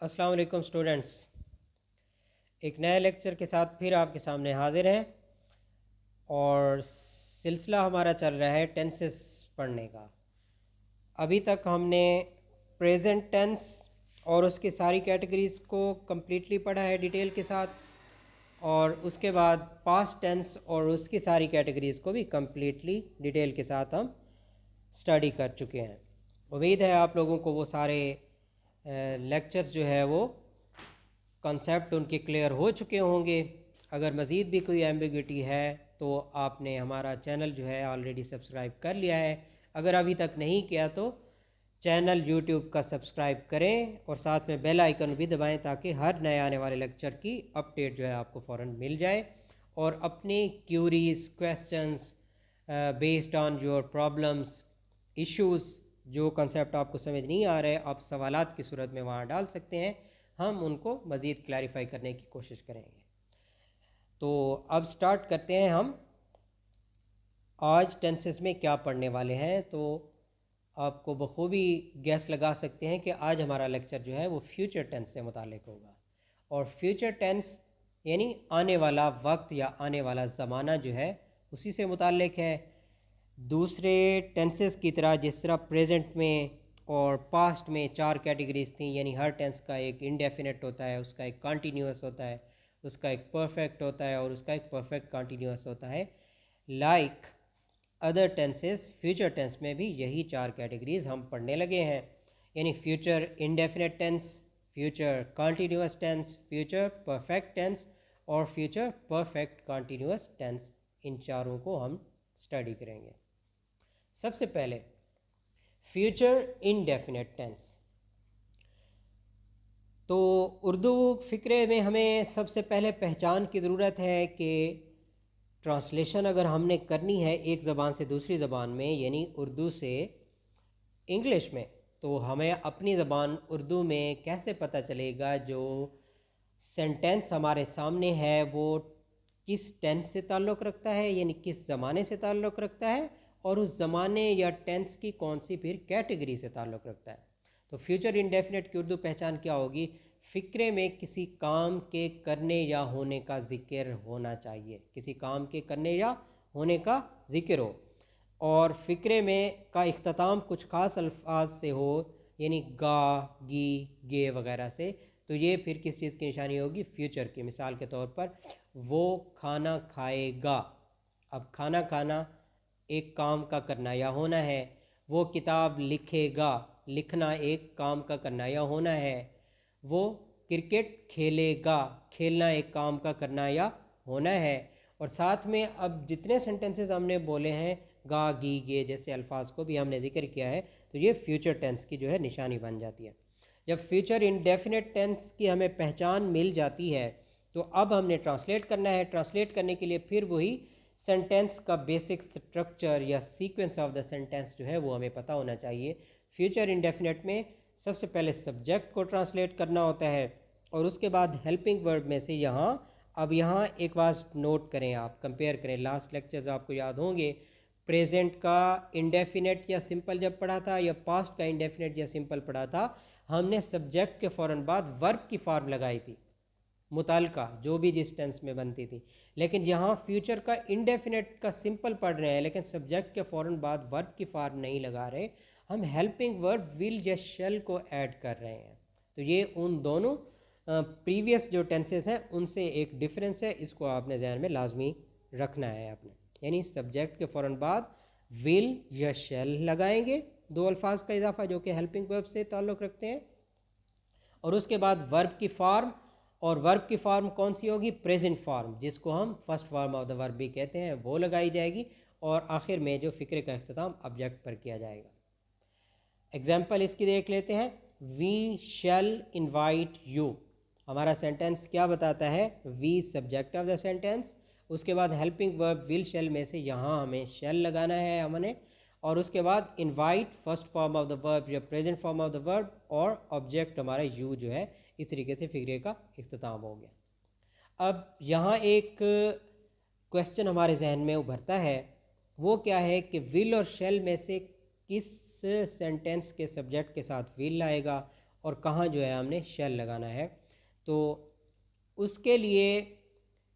अस्सलाम वालेकुम स्टूडेंट्स। एक नए लेक्चर के साथ फिर आपके सामने हाजिर हैं और सिलसिला हमारा चल रहा है टेंसेस पढ़ने का। अभी तक हमने प्रेजेंट टेंस और उसकी सारी कैटेगरीज़ को कम्प्लीटली पढ़ा है डिटेल के साथ, और उसके बाद पास्ट टेंस और उसकी सारी कैटेगरीज़ को भी कम्प्लीटली डिटेल के साथ हम स्टडी कर चुके हैं। उम्मीद है आप लोगों को वो सारे लेक्चर्स जो है वो कॉन्सेप्ट उनके क्लियर हो चुके होंगे। अगर मज़ीद भी कोई एम्बिग्विटी है तो आपने हमारा चैनल जो है ऑलरेडी सब्सक्राइब कर लिया है। अगर अभी तक नहीं किया तो चैनल यूट्यूब का सब्सक्राइब करें और साथ में बेल आइकन भी दबाएं ताकि हर नए आने वाले लेक्चर की अपडेट जो है आपको फ़ौरन मिल जाए। और अपने queries questions based on your problems issues, जो कंसेप्ट आपको समझ नहीं आ रहे आप सवालात की सूरत में वहाँ डाल सकते हैं, हम उनको मज़ीद क्लैरिफाई करने की कोशिश करेंगे। तो अब स्टार्ट करते हैं हम आज टेंसेस में क्या पढ़ने वाले हैं। तो आपको बखूबी गैस लगा सकते हैं कि आज हमारा लेक्चर जो है वो फ्यूचर टेंस से मुतालिक होगा। और फ्यूचर टेंस यानी आने वाला वक्त या आने वाला ज़माना जो है उसी से मुतालिक है। दूसरे टेंसेस की तरह जिस तरह प्रेजेंट में और पास्ट में चार कैटेगरीज थी, यानी हर टेंस का एक इंडेफिनेट होता है, उसका एक कॉन्टीन्यूअस होता है, उसका एक परफेक्ट होता है और उसका एक परफेक्ट कॉन्टीन्यूअस होता है। Like other tenses future tense में भी यही चार कैटेगरीज हम पढ़ने लगे हैं, यानी future indefinite tense, future continuous tense, future perfect tense और फ्यूचर परफेक्ट कॉन्टीन्यूअस टेंस। इन चारों को हम स्टडी करेंगे। सबसे पहले फ्यूचर इंडेफिनेट टेंस। तो उर्दू फ़िक्रे में हमें सबसे पहले पहचान की ज़रूरत है कि ट्रांसलेशन अगर हमने करनी है एक ज़बान से दूसरी ज़बान में, यानी उर्दू से इंग्लिश में, तो हमें अपनी ज़बान उर्दू में कैसे पता चलेगा जो सेंटेंस हमारे सामने है वो किस टेंस से ताल्लुक़ रखता है, यानी किस ज़माने से ताल्लुक़ रखता है, और उस ज़माने या टेंस की कौन सी फिर कैटेगरी से ताल्लुक़ रखता है। तो फ्यूचर इंडेफिनेट की उर्दू पहचान क्या होगी? फ़िक्रे में किसी काम के करने या होने का ज़िक्र होना चाहिए, किसी काम के करने या होने का ज़िक्र हो, और फ़िक्रे में का इख्तिताम कुछ ख़ास अल्फाज से हो, यानी गा, गी, गे वगैरह से, तो ये फिर किस चीज़ की निशानी होगी? फ्यूचर की। मिसाल के तौर पर वो खाना खाएगा। अब खाना खाना एक काम का करना या होना है। वो किताब लिखेगा, लिखना एक काम का करना या होना है। वो क्रिकेट खेलेगा, खेलना एक काम का करना या होना है। और साथ में अब जितने सेंटेंसेस हमने बोले हैं गा, गी, गे जैसे अल्फाज को भी हमने जिक्र किया है, तो ये फ्यूचर टेंस की जो है निशानी बन जाती है। जब फ्यूचर इंडेफिनेट टेंस की हमें पहचान मिल जाती है तो अब हमने ट्रांसलेट करना है। ट्रांसलेट करने के लिए फिर वही सेंटेंस का बेसिक स्ट्रक्चर या सीक्वेंस ऑफ द सेंटेंस जो है वो हमें पता होना चाहिए। फ्यूचर इंडेफिनेट में सबसे पहले सब्जेक्ट को ट्रांसलेट करना होता है और उसके बाद हेल्पिंग वर्ब में से यहाँ एक बात नोट करें, आप कंपेयर करें। लास्ट लेक्चर्स आपको याद होंगे, प्रेजेंट का इंडेफिनेट या सिंपल जब पढ़ा था या पास्ट का इंडेफिनेट या सिंपल पढ़ा था, हमने सब्जेक्ट के फ़ौरन बाद वर्ब की फॉर्म लगाई थी, मुताल्लिका जो भी जिस टेंस में बनती थी। लेकिन यहाँ फ्यूचर का इंडेफिनेट का सिंपल पढ़ रहे हैं लेकिन सब्जेक्ट के फ़ौरन बाद वर्ब की फॉर्म नहीं लगा रहे, हम हेल्पिंग वर्ब विल या शैल को ऐड कर रहे हैं। तो ये उन दोनों प्रीवियस जो टेंसेस हैं उनसे एक डिफरेंस है, इसको आपने ज़हन में लाजमी रखना है आपने। यानी सब्जेक्ट के फ़ौरन बाद विल या शैल लगाएंगे, दो अल्फाज का इजाफा जो कि हेल्पिंग वर्ब से ताल्लुक़ रखते हैं, और उसके बाद वर्ब की फॉर्म। और वर्ब की फॉर्म कौन सी होगी? प्रेजेंट फॉर्म, जिसको हम first form of the verb भी कहते हैं, वो लगाई जाएगी। और आखिर में जो फ़िक्रे का इख्तिताम ऑब्जेक्ट पर किया जाएगा। एग्जाम्पल इसकी देख लेते हैं। वी शैल इनवाइट यू, हमारा सेंटेंस क्या बताता है? We subject of the sentence, उसके बाद हेल्पिंग वर्ब विल शैल में से यहाँ हमें शैल लगाना है हमने, और उसके बाद invite first form of the verb या present form of the verb, और ऑब्जेक्ट हमारा यू जो है। इस तरीके से फिक्रे का इख्तिताम हो गया। अब यहाँ एक क्वेश्चन हमारे जहन में उभरता है, वो क्या है कि विल और शैल में से किस सेंटेंस के सब्जेक्ट के साथ विल आएगा और कहाँ जो है हमने शेल लगाना है। तो उसके लिए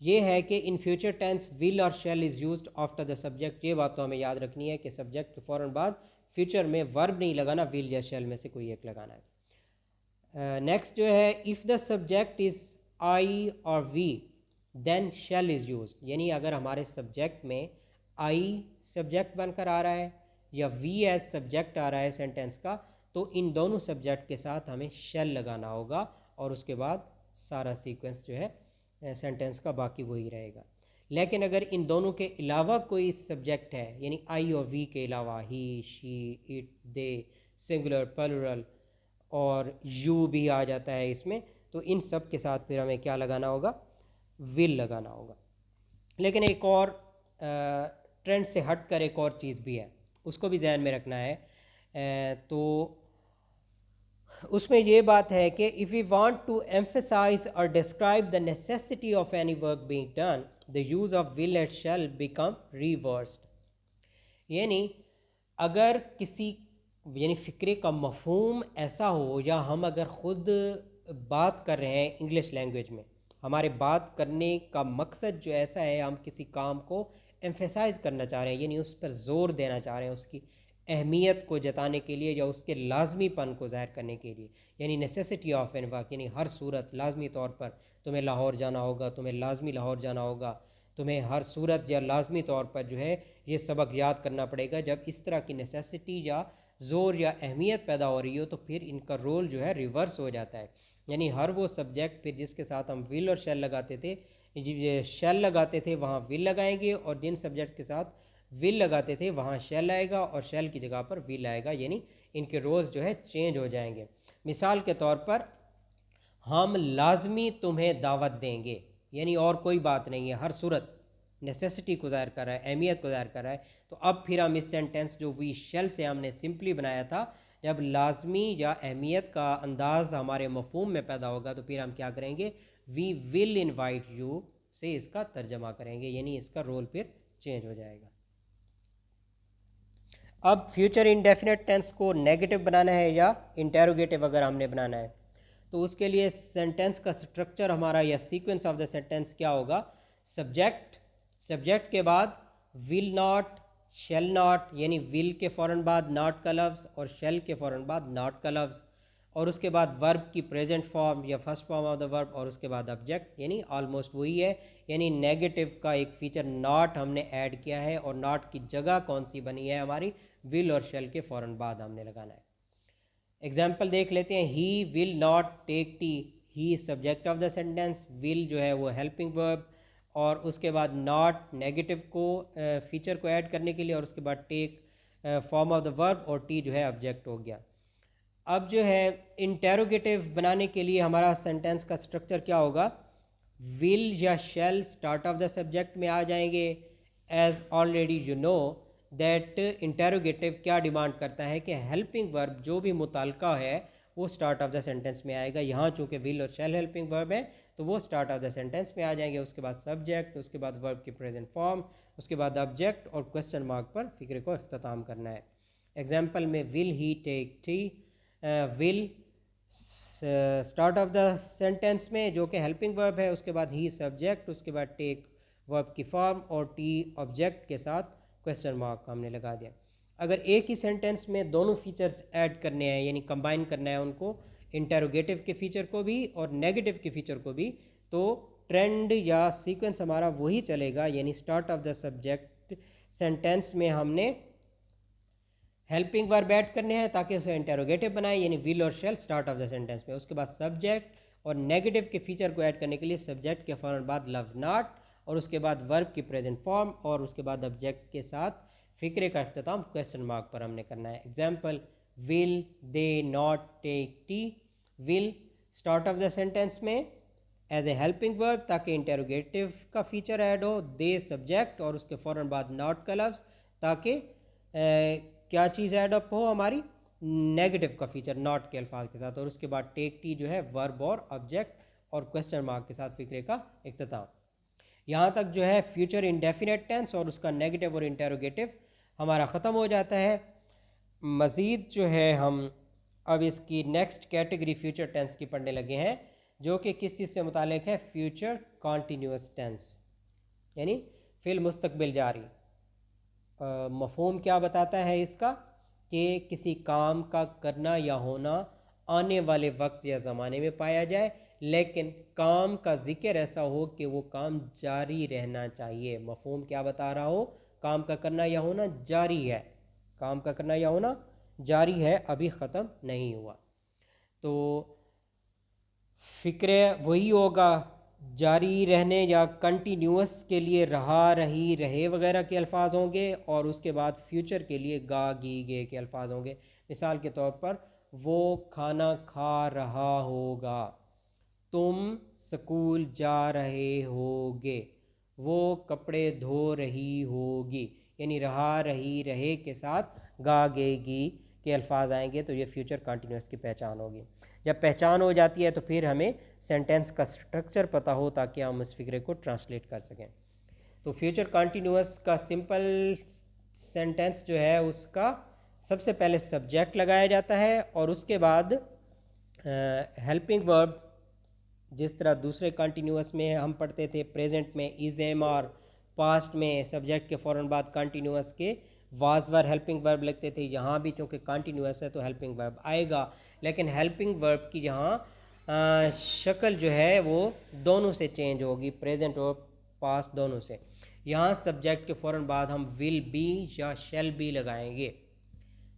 ये है कि इन फ्यूचर टेंस विल और shall is used after the subject. ये बात तो हमें याद रखनी है कि सब्जेक्ट के फ़ौरन बाद फ्यूचर में वर्ब नहीं लगाना, विल या शेल में से कोई एक लगाना है। नेक्स्ट जो है, if the subject is I और we then shall is use. यानी अगर हमारे सब्जेक्ट में आई सब्जेक्ट बनकर आ रहा है या वी एज सब्जेक्ट आ रहा है सेंटेंस का, तो इन दोनों सब्जेक्ट के साथ हमें शेल लगाना होगा और उसके बाद सारा सीक्वेंस जो है सेंटेंस का बाकी वही रहेगा। लेकिन अगर इन दोनों के अलावा कोई सब्जेक्ट है, यानी आई और वी के अलावा he, she, it, they, singular, plural और यू भी आ जाता है इसमें, तो इन सब के साथ फिर हमें क्या लगाना होगा, विल लगाना होगा। लेकिन एक और ट्रेंड से हट कर एक और चीज़ भी है, उसको भी जहन में रखना है। तो उसमें ये बात है कि if we want to emphasize और describe the necessity of any work being done, the use of will and shall become reversed. यानी अगर किसी यानी फ़िक्रे का मफ़हूम ऐसा हो, या हम अगर ख़ुद बात कर रहे हैं इंग्लिश लैंग्वेज में, हमारे बात करने का मकसद जो ऐसा है, हम किसी काम को एम्फेसाइज करना चाह रहे हैं, यानी उस पर ज़ोर देना चाह रहे हैं, उसकी अहमियत को जताने के लिए या उसके लाजमीपन को ज़ाहिर करने के लिए, यानी नेसेसिटी ऑफ एन वर्क, यानी हर सूरत लाजमी तौर पर तुम्हें लाहौर जाना होगा, तुम्हें लाजमी लाहौर जाना होगा, तुम्हें हर सूरत या लाजमी तौर पर जो है ये सबक याद करना पड़ेगा। जब इस तरह की नेसेसिटी या ज़ोर या अहमियत पैदा हो रही हो, तो फिर इनका रोल जो है रिवर्स हो जाता है। यानी हर वो सब्जेक्ट फिर जिसके साथ हम विल और शेल लगाते थे, शेल लगाते थे वहाँ विल लगाएंगे, और जिन सब्जेक्ट के साथ विल लगाते थे वहाँ शेल आएगा और शेल की जगह पर विल आएगा, यानी इनके रोल्स जो है चेंज हो जाएंगे। मिसाल के तौर पर, हम लाजमी तुम्हें दावत देंगे, यानी और कोई बात नहीं है, हर सूरत नेसेसिटी को ज़ाहिर कर रहा है, अहमियत को ज़ाहिर कर रहा है। तो अब फिर हम इस सेंटेंस जो वी शेल से हमने सिंपली बनाया था, जब लाजमी या अहमियत का अंदाज़ हमारे मफहूम में पैदा होगा, तो फिर हम क्या करेंगे, वी विल इनवाइट यू से इसका तर्जमा करेंगे, यानी इसका रोल फिर चेंज हो जाएगा। अब फ्यूचर इंडेफिनेट टेंस को नेगेटिव बनाना है या इंटेरोगेटिव अगर हमने बनाना है, तो उसके लिए सेंटेंस का स्ट्रक्चर हमारा या सीक्वेंस ऑफ द सेंटेंस क्या होगा, सब्जेक्ट के बाद विल नॉट, शेल नॉट, यानी विल के फ़ौरन बाद नॉट का लफ्ज़ और शेल के फ़ौरन बाद नॉट का लफ्ज़, और उसके बाद वर्ब की प्रेजेंट फॉर्म या first form of the verb, और उसके बाद ऑब्जेक्ट, यानी ऑलमोस्ट वही है। यानी नेगेटिव का एक फ़ीचर नॉट हमने ऐड किया है, और नॉट की जगह कौन सी बनी है हमारी, विल और शेल के फ़ौरन बाद हमने लगाना है। एग्जाम्पल देख लेते हैं, he will not take tea, he subject of the sentence, will जो है वो हेल्पिंग वर्ब, और उसके बाद नॉट नेगेटिव को फीचर को ऐड करने के लिए, और उसके बाद take form of the verb, और टी जो है ऑब्जेक्ट हो गया। अब जो है इंटेरोगेटिव बनाने के लिए हमारा सेंटेंस का स्ट्रक्चर क्या होगा, विल या shall start of the subject में आ जाएंगे। As already you know that interrogative क्या डिमांड करता है कि हेल्पिंग वर्ब जो भी मुताल्का है वो स्टार्ट ऑफ द सेंटेंस में आएगा। यहाँ चूँकि विल और शेल हेल्पिंग वर्ब है, तो वो स्टार्ट ऑफ द सेंटेंस में आ जाएंगे। उसके बाद सब्जेक्ट, उसके बाद वर्ब की प्रेजेंट फॉर्म, उसके बाद ऑब्जेक्ट, और क्वेश्चन मार्क पर फिक्रे को अख्ताम करना है। एग्जाम्पल में, will he take tea, will start of the sentence में जो कि हेल्पिंग वर्ब है, उसके बाद ही सब्जेक्ट, उसके बाद टेक वर्ब की फॉर्म, और टी ऑब्जेक्ट के साथ क्वेश्चन मार्क हमने लगा दिया। अगर एक ही सेंटेंस में दोनों फीचर्स ऐड करने हैं, यानी कंबाइन करना है उनको, इंटेरोगेटिव के फीचर को भी और नेगेटिव के फीचर को भी, तो ट्रेंड या सीक्वेंस हमारा वही चलेगा। यानी start of the subject sentence में हमने हेल्पिंग वर्ब ऐड करने हैं ताकि उसे इंटेरोगेटिव बनाए, यानी विल और shall start of the sentence में। उसके बाद सब्जेक्ट और नेगेटिव के फीचर को ऐड करने के लिए सब्जेक्ट के फ़ौरन बाद लफ्ज़ नॉट, और उसके बाद वर्ब की प्रेजेंट फॉर्म, और उसके बाद ऑब्जेक्ट के साथ फिक्रे का अख्ताम क्वेश्चन मार्क पर हमने करना है। Example, will they not take tea, will start of the sentence में एज ए हेल्पिंग वर्ब ताकि इंटेरोगेटिव का फीचर ऐड हो, दे सब्जेक्ट और उसके फ़ौरन बाद नॉट का लफ्ज़ ताकि क्या चीज़ ऐड अप हो हमारी, नेगेटिव का फीचर नॉट के अल्फाज के साथ, और उसके बाद टेक टी जो है वर्ब और ऑब्जेक्ट और क्वेश्चन मार्क के साथ फिक्रे का इख्तिताम। यहाँ तक जो है फ्यूचर इंडेफिनेट टेंस और उसका नेगेटिव और इंटेरोगेटिव हमारा ख़त्म हो जाता है। मज़ीद जो है हम अब इसकी नेक्स्ट कैटेगरी फ्यूचर टेंस की पढ़ने लगे हैं, जो कि किस चीज़ से मुतालिक है, फ्यूचर कॉन्टीन्यूस टेंस यानी फिल मुस्तकबिल जारी। मफ़हूम क्या बताता है इसका कि किसी काम का करना या होना आने वाले वक्त या ज़माने में पाया जाए, लेकिन काम का ज़िक्र ऐसा हो कि वो काम जारी रहना चाहिए। मफ़हूम क्या बता रहा हो, काम का करना या होना जारी है, काम का करना या होना जारी है, अभी ख़त्म नहीं हुआ। तो फ़िक्र वही होगा, जारी रहने या कंटिन्यूस के लिए रहा, रही, रहे वगैरह के अल्फाज होंगे, और उसके बाद फ्यूचर के लिए गा, गी, गे के अल्फाज होंगे। मिसाल के तौर पर वो खाना खा रहा होगा, तुम स्कूल जा रहे होगे, वो कपड़े धो रही होगी, यानी रहा, रही, रहे के साथ गा, गे, गी के अल्फाज आएंगे, तो ये फ्यूचर कंटिन्यूस की पहचान होगी। जब पहचान हो जाती है तो फिर हमें सेंटेंस का स्ट्रक्चर पता हो ताकि हम उस फिक्रे को ट्रांसलेट कर सकें। तो फ्यूचर कंटिन्यूस का सिंपल सेंटेंस जो है उसका सबसे पहले सब्जेक्ट लगाया जाता है, और उसके बाद हेल्पिंग वर्ब, जिस तरह दूसरे कंटिन्यूस में हम पढ़ते थे प्रेजेंट में इज़ एम, और पास्ट में सब्जेक्ट के फ़ौरन बाद कंटिन्यूस के वाज वर हेल्पिंग वर्ब लगते थे। यहाँ भी चूँकि कंटिन्यूस है तो हेल्पिंग वर्ब आएगा, लेकिन हेल्पिंग वर्ब की यहाँ शक्ल जो है वो दोनों से चेंज होगी, प्रेजेंट और पास्ट दोनों से। यहाँ सब्जेक्ट के फ़ौरन बाद हम विल बी या शैल बी लगाएंगे।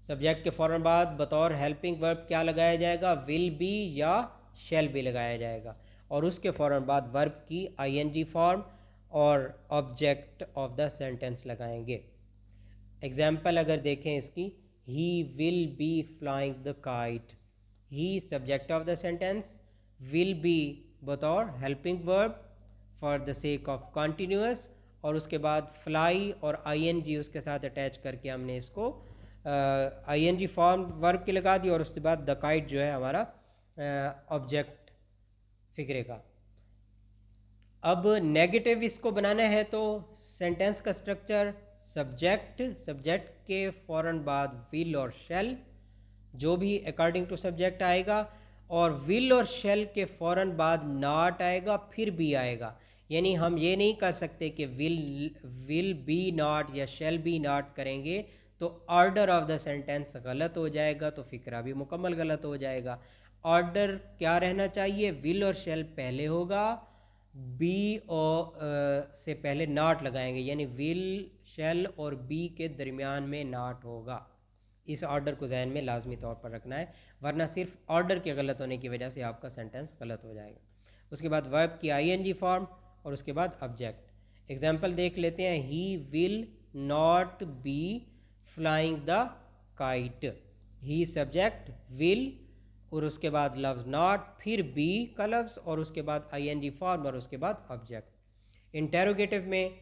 सब्जेक्ट के फ़ौरन बाद बतौर हेल्पिंग वर्ब क्या लगाया जाएगा, विल बी या शैल बी लगाया जाएगा, और उसके फ़ौरन बाद वर्ब की आईएनजी फॉर्म और ऑब्जेक्ट ऑफ द सेंटेंस लगाएंगे। एग्जाम्पल अगर देखें इसकी, he will be flying the kite, he subject of the sentence, will be बतौर helping verb for the sake of continuous, और उसके बाद फ्लाई और आईएनजी उसके साथ अटैच करके हमने इसको आईएनजी फॉर्म वर्ब की लगा दी, और उसके बाद द काइट जो है हमारा ऑब्जेक्ट फिक्रे का। अब नेगेटिव इसको बनाना है तो सेंटेंस का स्ट्रक्चर सब्जेक्ट, सब्जेक्ट के फ़ौरन बाद विल और शेल, जो भी अकॉर्डिंग टू सब्जेक्ट आएगा, और विल और शेल के फ़ौरन बाद नॉट आएगा, फिर भी आएगा। यानी हम ये नहीं कर सकते कि विल बी नॉट या शेल बी नॉट करेंगे तो ऑर्डर ऑफ द सेंटेंस गलत हो जाएगा, तो फिक्रा भी मुकम्मल गलत हो जाएगा। ऑर्डर क्या रहना चाहिए, विल और शेल पहले होगा, बी और से पहले नॉट लगाएंगे, यानी विल, शेल और बी के दरमियान में नॉट होगा। इस ऑर्डर को जहन में लाजमी तौर पर रखना है, वरना सिर्फ ऑर्डर के गलत होने की वजह से आपका सेंटेंस गलत हो जाएगा। उसके बाद वर्ब की आईएनजी फॉर्म, और उसके बाद ऑब्जेक्ट। एग्जाम्पल देख लेते हैं, he will not be flying the kite, he subject, will और उसके बाद लफ्ज़ नॉट, फिर बी का लफ्ज़ और उसके बाद आईएनजी फॉर्म और उसके बाद ऑब्जेक्ट। इंटेरोगेटिव में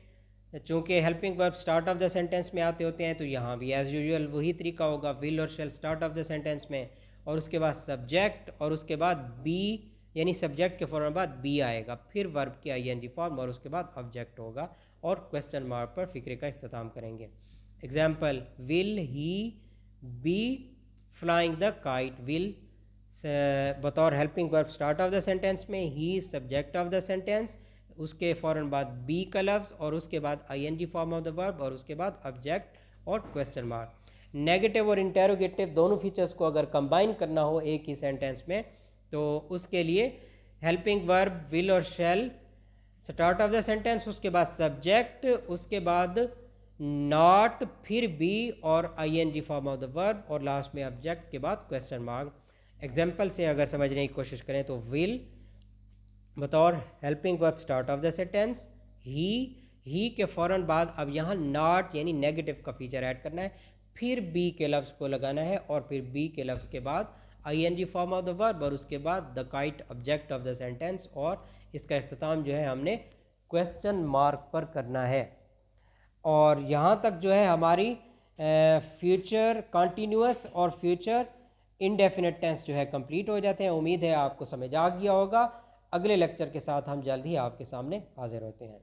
चूँकि helping verb start of the sentence में आते होते हैं तो यहाँ भी एज़ यूजुअल वही तरीका होगा, विल और shall start of the sentence में, और उसके बाद सब्जेक्ट, और उसके बाद बी, यानी सब्जेक्ट के फ़ौरन बाद बी आएगा, फिर वर्ब की आईएनजी फॉर्म और उसके बाद ऑब्जेक्ट होगा, और क्वेश्चन मार्क पर फिक्रे का इख्तिताम करेंगे। Example, will he be flying the kite, will बतौर helping verb start of the sentence में, he subject of the sentence, उसके फ़ौरन बाद बी का लफ्ज़ और उसके बाद ING form of the verb और उसके बाद ऑब्जेक्ट और क्वेश्चन मार्क। नेगेटिव और इंटेरोगेटिव दोनों फीचर्स को अगर कंबाइन करना हो एक ही सेंटेंस में तो उसके लिए हेल्पिंग वर्ब विल और shall start of the sentence, उसके बाद सब्जेक्ट, उसके बाद नॉट, फिर बी और ING form of the verb और लास्ट में ऑब्जेक्ट के बाद क्वेश्चन मार्क। एग्जाम्पल से अगर समझने की कोशिश करें तो विल बतौर helping verb start of the sentence, he के फ़ौरन बाद अब यहाँ नॉट यानी नेगेटिव का फीचर ऐड करना है, फिर बी के लफ्ज़ को लगाना है और फिर बी के लफ्ज़ के बाद ING form of the verb और उसके बाद द काइट ऑब्जेक्ट ऑफ द सेंटेंस, और इसका इख्तिताम जो है हमने क्वेश्चन मार्क पर करना है। और यहाँ तक जो है हमारी फ्यूचर कंटिन्यूअस और फ्यूचर इनडेफिनेट टेंस जो है कंप्लीट हो जाते हैं। उम्मीद है आपको समझ आ गया होगा। अगले लेक्चर के साथ हम जल्द ही आपके सामने हाजिर होते हैं।